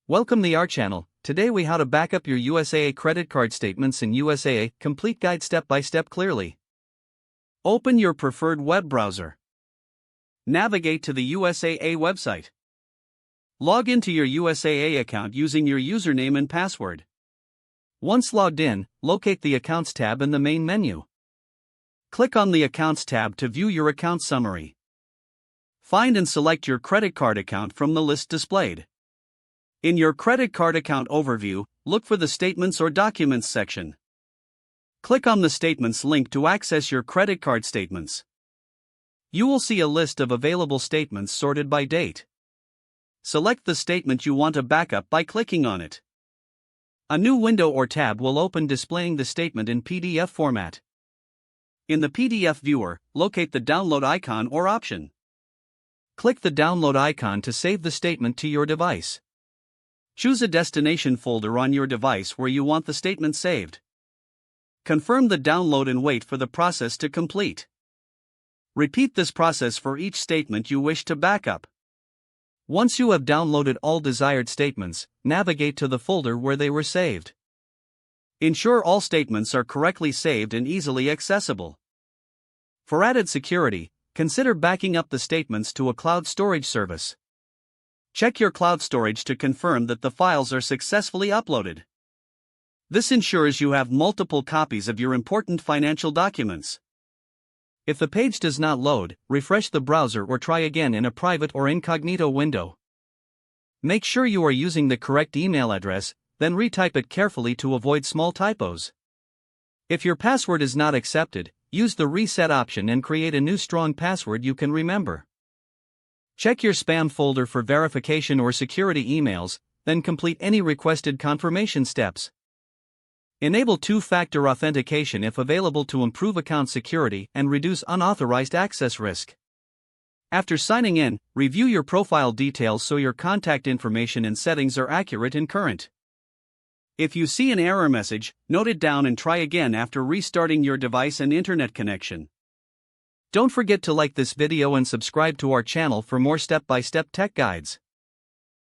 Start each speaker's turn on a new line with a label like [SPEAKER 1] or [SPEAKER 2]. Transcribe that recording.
[SPEAKER 1] Welcome to our channel. Today we how to back up your USAA credit card statements in USAA, complete guide step by step clearly. Open your preferred web browser. Navigate to the USAA website. Log into your USAA account using your username and password. Once logged in, locate the Accounts tab in the main menu. Click on the Accounts tab to view your account summary. Find and select your credit card account from the list displayed. In your credit card account overview, look for the Statements or Documents section. Click on the Statements link to access your credit card statements. You will see a list of available statements sorted by date. Select the statement you want to backup by clicking on it. A new window or tab will open displaying the statement in PDF format. In the PDF viewer, locate the download icon or option. Click the download icon to save the statement to your device. Choose a destination folder on your device where you want the statement saved. Confirm the download and wait for the process to complete. Repeat this process for each statement you wish to backup. Once you have downloaded all desired statements, navigate to the folder where they were saved. Ensure all statements are correctly saved and easily accessible. For added security, consider backing up the statements to a cloud storage service. Check your cloud storage to confirm that the files are successfully uploaded. This ensures you have multiple copies of your important financial documents. If the page does not load, refresh the browser or try again in a private or incognito window. Make sure you are using the correct email address, then retype it carefully to avoid small typos. If your password is not accepted, use the reset option and create a new strong password you can remember. Check your spam folder for verification or security emails, then complete any requested confirmation steps. Enable two-factor authentication if available to improve account security and reduce unauthorized access risk. After signing in, review your profile details so your contact information and settings are accurate and current. If you see an error message, note it down and try again after restarting your device and internet connection. Don't forget to like this video and subscribe to our channel for more step-by-step tech guides.